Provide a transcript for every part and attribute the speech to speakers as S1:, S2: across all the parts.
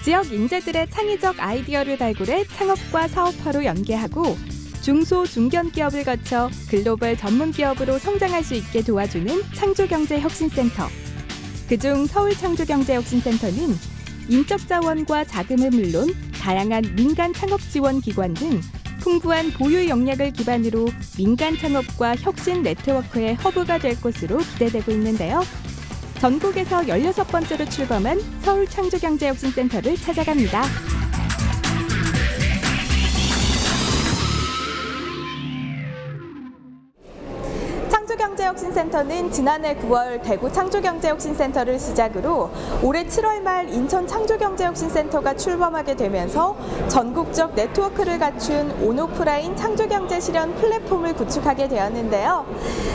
S1: 지역 인재들의 창의적 아이디어를 발굴해 창업과 사업화로 연계하고 중소, 중견 기업을 거쳐 글로벌 전문 기업으로 성장할 수 있게 도와주는 창조경제혁신센터. 그중 서울창조경제혁신센터는 인적 자원과 자금은 물론 다양한 민간 창업 지원 기관 등 풍부한 보유 역량을 기반으로 민간 창업과 혁신 네트워크의 허브가 될 것으로 기대되고 있는데요. 전국에서 16번째로 출범한 서울창조경제혁신센터를 찾아갑니다. 창조경제혁신센터는 지난해 9월 대구 창조경제혁신센터를 시작으로 올해 7월 말 인천 창조경제혁신센터가 출범하게 되면서 전국적 네트워크를 갖춘 온오프라인 창조경제 실현 플랫폼을 구축하게 되었는데요.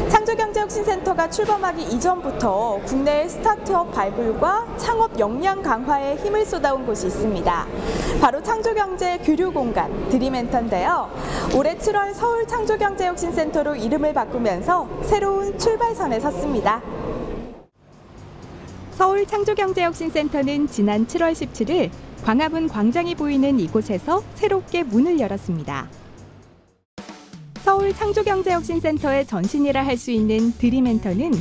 S1: 창조경제혁신센터가 출범하기 이전부터 국내의 스타트업 발굴과 창업 역량 강화에 힘을 쏟아온 곳이 있습니다. 바로 창조경제 교류공간 드림엔터인데요. 올해 7월 서울창조경제혁신센터로 이름을 바꾸면서 새로운 출발선에 섰습니다. 서울창조경제혁신센터는 지난 7월 17일 광화문 광장이 보이는 이곳에서 새롭게 문을 열었습니다. 서울창조경제혁신센터의 전신이라 할 수 있는 드림엔터는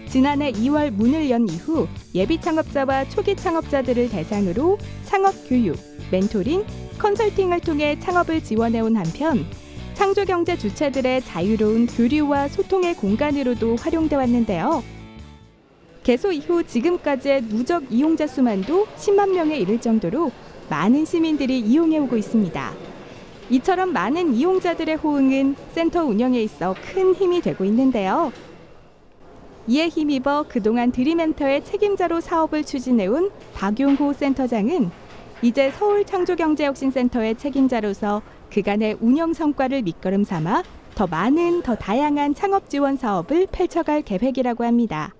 S1: 지난해 2월 문을 연 이후 예비 창업자와 초기 창업자들을 대상으로 창업 교육, 멘토링, 컨설팅을 통해 창업을 지원해온 한편 창조경제 주체들의 자유로운 교류와 소통의 공간으로도 활용돼 왔는데요. 개소 이후 지금까지의 누적 이용자 수만도 10만 명에 이를 정도로 많은 시민들이 이용해오고 있습니다. 이처럼 많은 이용자들의 호응은 센터 운영에 있어 큰 힘이 되고 있는데요. 이에 힘입어 그동안 드림엔터의 책임자로 사업을 추진해온 박용호 센터장은 이제 서울창조경제혁신센터의 책임자로서 그간의 운영 성과를 밑거름 삼아 더 많은, 더 다양한 창업 지원 사업을 펼쳐갈 계획이라고 합니다.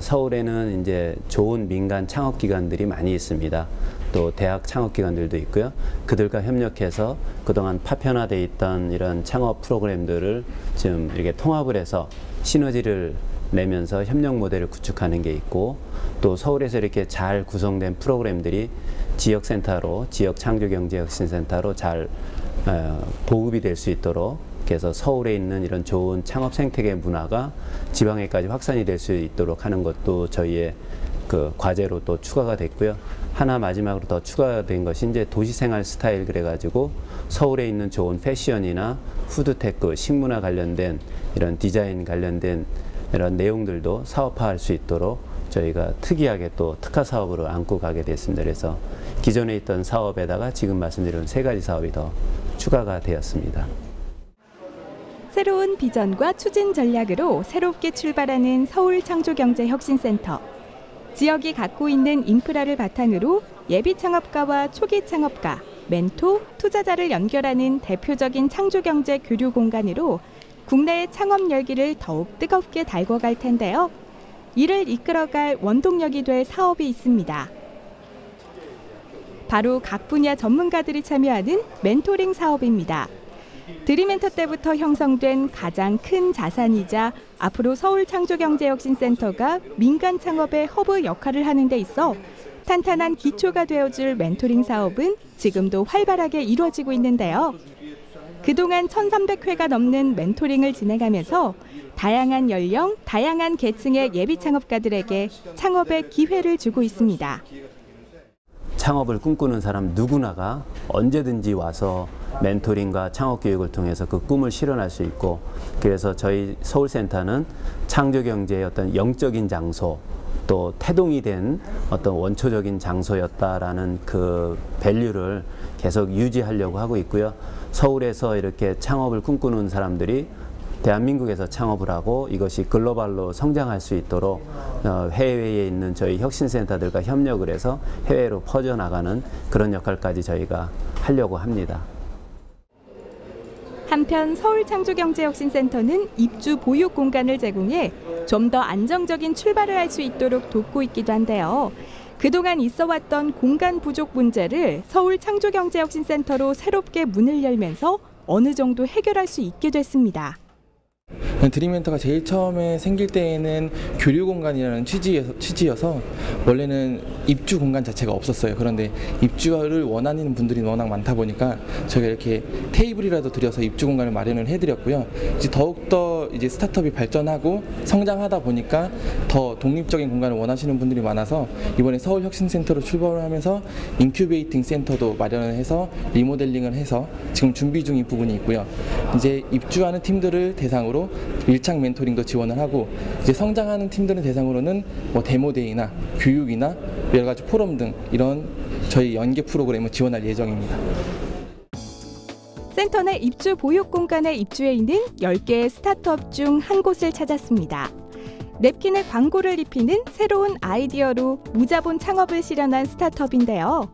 S2: 서울에는 이제 좋은 민간 창업 기관들이 많이 있습니다. 또 대학 창업 기관들도 있고요. 그들과 협력해서 그동안 파편화되어 있던 이런 창업 프로그램들을 지금 이렇게 통합을 해서 시너지를 내면서 협력 모델을 구축하는 게 있고, 또 서울에서 이렇게 잘 구성된 프로그램들이 지역센터로, 지역창조경제혁신센터로 잘 보급이 될 수 있도록, 그래서 서울에 있는 이런 좋은 창업 생태계 문화가 지방에까지 확산이 될 수 있도록 하는 것도 저희의 그 과제로 또 추가가 됐고요. 하나 마지막으로 더 추가된 것이 이제 도시생활 스타일 그래가지고 서울에 있는 좋은 패션이나 푸드테크, 식문화 관련된 이런 디자인 관련된 이런 내용들도 사업화할 수 있도록 저희가 특이하게 또 특화 사업으로 안고 가게 됐습니다. 그래서 기존에 있던 사업에다가 지금 말씀드린 3가지 사업이 더 추가가 되었습니다.
S1: 새로운 비전과 추진 전략으로 새롭게 출발하는 서울창조경제혁신센터. 지역이 갖고 있는 인프라를 바탕으로 예비 창업가와 초기 창업가, 멘토, 투자자를 연결하는 대표적인 창조경제 교류 공간으로 국내의 창업 열기를 더욱 뜨겁게 달궈갈 텐데요. 이를 이끌어갈 원동력이 될 사업이 있습니다. 바로 각 분야 전문가들이 참여하는 멘토링 사업입니다. 드림엔터 때부터 형성된 가장 큰 자산이자 앞으로 서울창조경제혁신센터가 민간 창업의 허브 역할을 하는 데 있어 탄탄한 기초가 되어줄 멘토링 사업은 지금도 활발하게 이루어지고 있는데요. 그동안 1,300회가 넘는 멘토링을 진행하면서 다양한 연령, 다양한 계층의 예비 창업가들에게 창업의 기회를 주고 있습니다.
S2: 창업을 꿈꾸는 사람 누구나가 언제든지 와서 멘토링과 창업 교육을 통해서 그 꿈을 실현할 수 있고, 그래서 저희 서울센터는 창조경제의 어떤 영적인 장소, 또 태동이 된 어떤 원초적인 장소였다라는 그 밸류를 계속 유지하려고 하고 있고요. 서울에서 이렇게 창업을 꿈꾸는 사람들이 대한민국에서 창업을 하고 이것이 글로벌로 성장할 수 있도록 해외에 있는 저희 혁신센터들과 협력을 해서 해외로 퍼져나가는 그런 역할까지 저희가 하려고 합니다.
S1: 한편 서울창조경제혁신센터는 입주 보육 공간을 제공해 좀 더 안정적인 출발을 할 수 있도록 돕고 있기도 한데요. 그동안 있어왔던 공간 부족 문제를 서울창조경제혁신센터로 새롭게 문을 열면서 어느 정도 해결할 수 있게 됐습니다.
S3: 드림멘터가 제일 처음에 생길 때에는 교류 공간이라는 취지여서 원래는 입주 공간 자체가 없었어요. 그런데 입주를 원하는 분들이 워낙 많다 보니까 저희가 이렇게 테이블이라도 들여서 입주 공간을 마련을 해드렸고요. 이제 더욱더 이제 스타트업이 발전하고 성장하다 보니까 더 독립적인 공간을 원하시는 분들이 많아서 이번에 서울혁신센터로 출범을 하면서 인큐베이팅 센터도 마련을 해서 리모델링을 해서 지금 준비 중인 부분이 있고요. 이제 입주하는 팀들을 대상으로 밀착 멘토링도 지원을 하고 이제 성장하는 팀들을 대상으로는 뭐 데모데이나 교육이나 여러 가지 포럼 등 이런 저희 연계 프로그램을 지원할 예정입니다.
S1: 센터 내 입주 보육 공간에 입주해 있는 10개의 스타트업 중 한 곳을 찾았습니다. 냅킨에 광고를 입히는 새로운 아이디어로 무자본 창업을 실현한 스타트업인데요.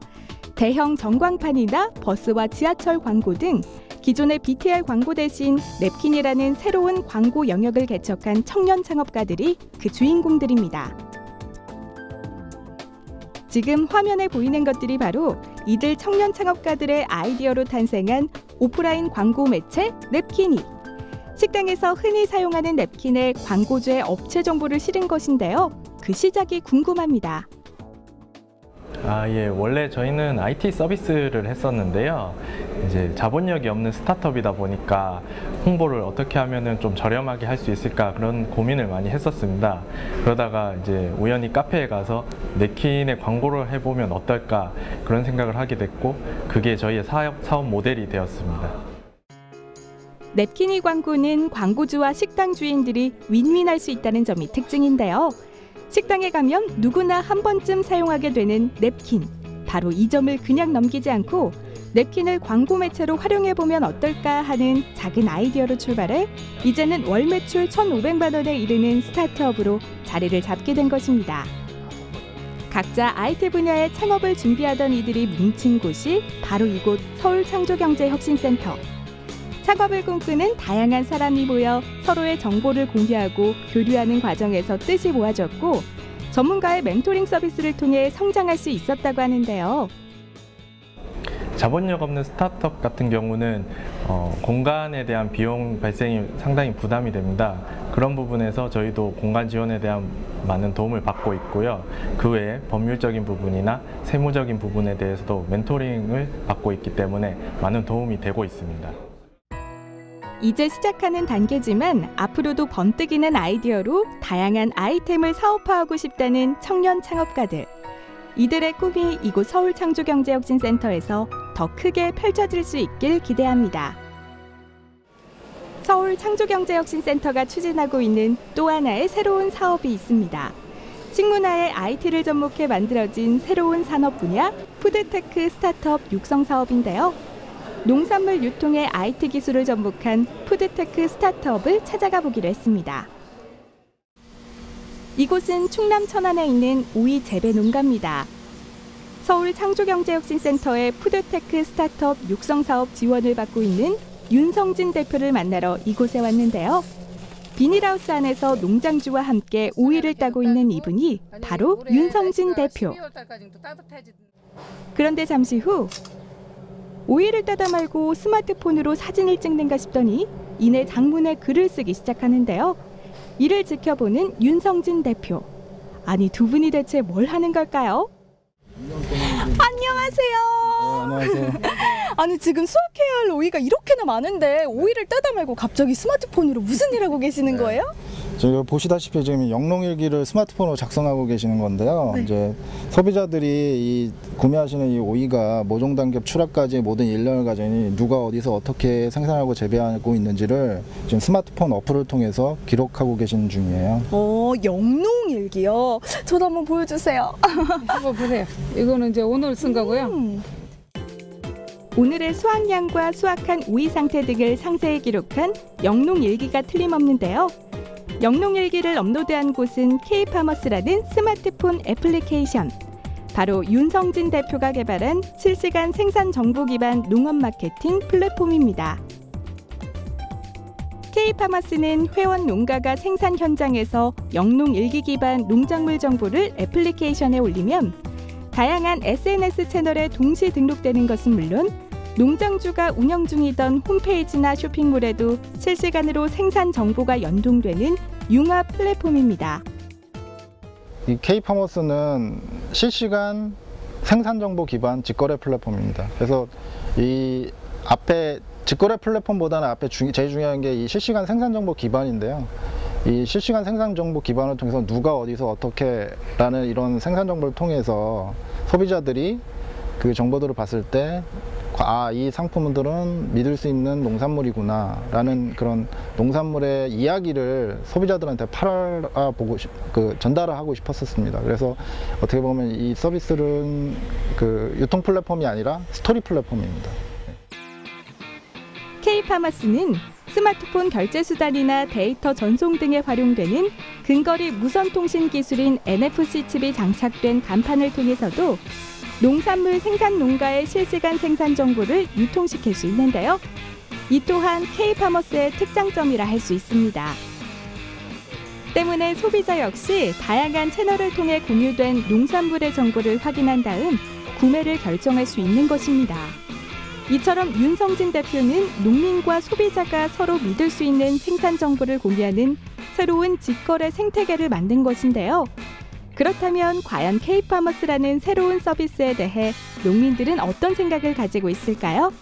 S1: 대형 전광판이나 버스와 지하철 광고 등 기존의 BTR 광고 대신 냅킨이라는 새로운 광고 영역을 개척한 청년 창업가들이 그 주인공들입니다. 지금 화면에 보이는 것들이 바로 이들 청년 창업가들의 아이디어로 탄생한 오프라인 광고 매체 냅킨이. 식당에서 흔히 사용하는 냅킨에 광고주의 업체 정보를 실은 것인데요. 그 시작이 궁금합니다.
S4: 예. 원래 저희는 IT 서비스를 했었는데요. 이제 자본력이 없는 스타트업이다 보니까 홍보를 어떻게 하면은 좀 저렴하게 할 수 있을까 그런 고민을 많이 했었습니다. 그러다가 이제 우연히 카페에 가서 냅킨의 광고를 해보면 어떨까 그런 생각을 하게 됐고 그게 저희의 사업 모델이 되었습니다.
S1: 냅킨이 광고는 광고주와 식당 주인들이 윈윈할 수 있다는 점이 특징인데요. 식당에 가면 누구나 한 번쯤 사용하게 되는 냅킨. 바로 이 점을 그냥 넘기지 않고 냅킨을 광고 매체로 활용해보면 어떨까 하는 작은 아이디어로 출발해 이제는 월 매출 1,500만 원에 이르는 스타트업으로 자리를 잡게 된 것입니다. 각자 IT 분야의 창업을 준비하던 이들이 뭉친 곳이 바로 이곳 서울창조경제혁신센터. 창업을 꿈꾸는 다양한 사람이 모여 서로의 정보를 공유하고 교류하는 과정에서 뜻이 모아졌고 전문가의 멘토링 서비스를 통해 성장할 수 있었다고 하는데요.
S4: 자본력 없는 스타트업 같은 경우는 공간에 대한 비용 발생이 상당히 부담이 됩니다. 그런 부분에서 저희도 공간 지원에 대한 많은 도움을 받고 있고요. 그 외에 법률적인 부분이나 세무적인 부분에 대해서도 멘토링을 받고 있기 때문에 많은 도움이 되고 있습니다.
S1: 이제 시작하는 단계지만 앞으로도 번뜩이는 아이디어로 다양한 아이템을 사업화하고 싶다는 청년 창업가들. 이들의 꿈이 이곳 서울창조경제혁신센터에서 더 크게 펼쳐질 수 있길 기대합니다. 서울창조경제혁신센터가 추진하고 있는 또 하나의 새로운 사업이 있습니다. 식문화에 IT를 접목해 만들어진 새로운 산업 분야 푸드테크 스타트업 육성 사업인데요. 농산물 유통에 IT 기술을 접목한 푸드테크 스타트업을 찾아가 보기로 했습니다. 이곳은 충남 천안에 있는 오이 재배 농가입니다. 서울창조경제혁신센터의 푸드테크 스타트업 육성 사업 지원을 받고 있는 윤성진 대표를 만나러 이곳에 왔는데요. 비닐하우스 안에서 농장주와 함께 오이를 따고 있는 이분이 바로 윤성진 대표. 그런데 잠시 후 오이를 따다 말고 스마트폰으로 사진을 찍는가 싶더니 이내 장문에 글을 쓰기 시작하는데요. 이를 지켜보는 윤성진 대표. 아니 두 분이 대체 뭘 하는 걸까요?
S5: 안녕하세요.
S3: 안녕하세요.
S5: 아니 지금 수확해야 할 오이가 이렇게나 많은데 오이를 따다 말고 갑자기 스마트폰으로 무슨 일 하고 계시는 거예요?
S6: 저희가 보시다시피 지금 영농일기를 스마트폰으로 작성하고 계시는 건데요.
S5: 네.
S6: 이제 소비자들이 구매하시는 이 오이가 모종 단계 출하까지 모든 일련을 가지니 누가 어디서 어떻게 생산하고 재배하고 있는지를 지금 스마트폰 어플을 통해서 기록하고 계시는 중이에요.
S5: 영농일기요. 저도 한번 보여주세요.
S7: 한번 보세요. 이거는 이제 오늘 쓴 거고요.
S1: 오늘의 수확량과 수확한 오이 상태 등을 상세히 기록한 영농일기가 틀림없는데요. 영농일기를 업로드한 곳은 K파머스라는 스마트폰 애플리케이션. 바로 윤성진 대표가 개발한 실시간 생산 정보 기반 농업 마케팅 플랫폼입니다. K파머스는 회원 농가가 생산 현장에서 영농일기 기반 농작물 정보를 애플리케이션에 올리면 다양한 SNS 채널에 동시 등록되는 것은 물론 농장주가 운영 중이던 홈페이지나 쇼핑몰에도 실시간으로 생산 정보가 연동되는 융합 플랫폼입니다.
S6: 이 K파머스는 실시간 생산 정보 기반 직거래 플랫폼입니다. 그래서 이 앞에 직거래 플랫폼보다는 앞에 제일 중요한 게 이 실시간 생산 정보 기반인데요. 이 실시간 생산 정보 기반을 통해서 누가 어디서 어떻게 라는 이런 생산 정보를 통해서 소비자들이 그 정보들을 봤을 때 이 상품들은 믿을 수 있는 농산물이구나 라는 그런 농산물의 이야기를 소비자들한테 전달을 하고 싶었습니다. 그래서 어떻게 보면 이 서비스는 그 유통 플랫폼이 아니라 스토리 플랫폼입니다.
S1: K파머스는 스마트폰 결제 수단이나 데이터 전송 등에 활용되는 근거리 무선 통신 기술인 NFC 칩이 장착된 간판을 통해서도 농산물 생산 농가의 실시간 생산 정보를 유통시킬 수 있는데요. 이 또한 K파머스의 특장점이라 할 수 있습니다. 때문에 소비자 역시 다양한 채널을 통해 공유된 농산물의 정보를 확인한 다음 구매를 결정할 수 있는 것입니다. 이처럼 윤성진 대표는 농민과 소비자가 서로 믿을 수 있는 생산 정보를 공유하는 새로운 직거래 생태계를 만든 것인데요. 그렇다면 과연 K파머스라는 새로운 서비스에 대해 농민들은 어떤 생각을 가지고 있을까요?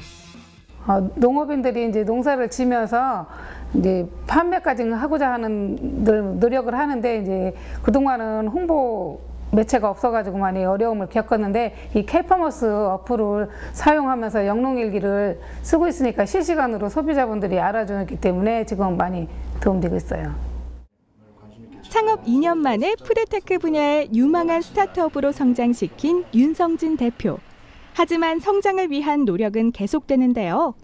S7: 농업인들이 이제 농사를 지면서 이제 판매까지 하고자 하는 노력을 하는데 이제 그동안은 홍보 매체가 없어가지고 많이 어려움을 겪었는데 이 K파머스 어플을 사용하면서 영농일기를 쓰고 있으니까 실시간으로 소비자분들이 알아주기 때문에 지금 많이 도움되고 있어요.
S1: 창업 2년 만에 푸드테크 분야의 유망한 스타트업으로 성장시킨 윤성진 대표. 하지만 성장을 위한 노력은 계속되는데요.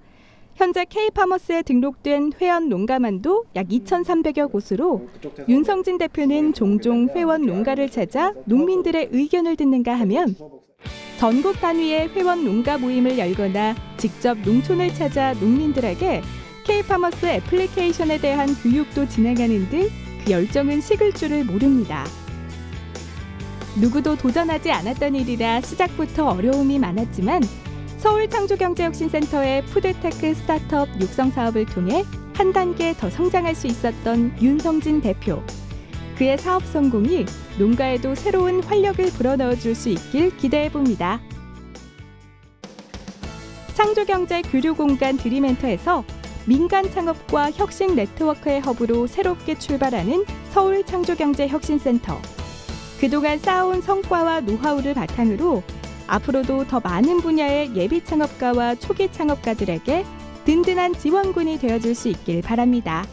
S1: 현재 K파머스에 등록된 회원 농가만도 약 2,300여 곳으로 윤성진 대표는 종종 회원 농가를 찾아 농민들의 의견을 듣는가 하면 전국 단위의 회원 농가 모임을 열거나 직접 농촌을 찾아 농민들에게 K파머스 애플리케이션에 대한 교육도 진행하는 등 그 열정은 식을 줄을 모릅니다. 누구도 도전하지 않았던 일이라 시작부터 어려움이 많았지만 서울창조경제혁신센터의 푸드테크 스타트업 육성 사업을 통해 한 단계 더 성장할 수 있었던 윤성진 대표. 그의 사업 성공이 농가에도 새로운 활력을 불어넣어 줄 수 있길 기대해봅니다. 창조경제 교류공간 드림엔터에서 민간 창업과 혁신 네트워크의 허브로 새롭게 출발하는 서울창조경제혁신센터. 그동안 쌓아온 성과와 노하우를 바탕으로 앞으로도 더 많은 분야의 예비 창업가와 초기 창업가들에게 든든한 지원군이 되어줄 수 있길 바랍니다.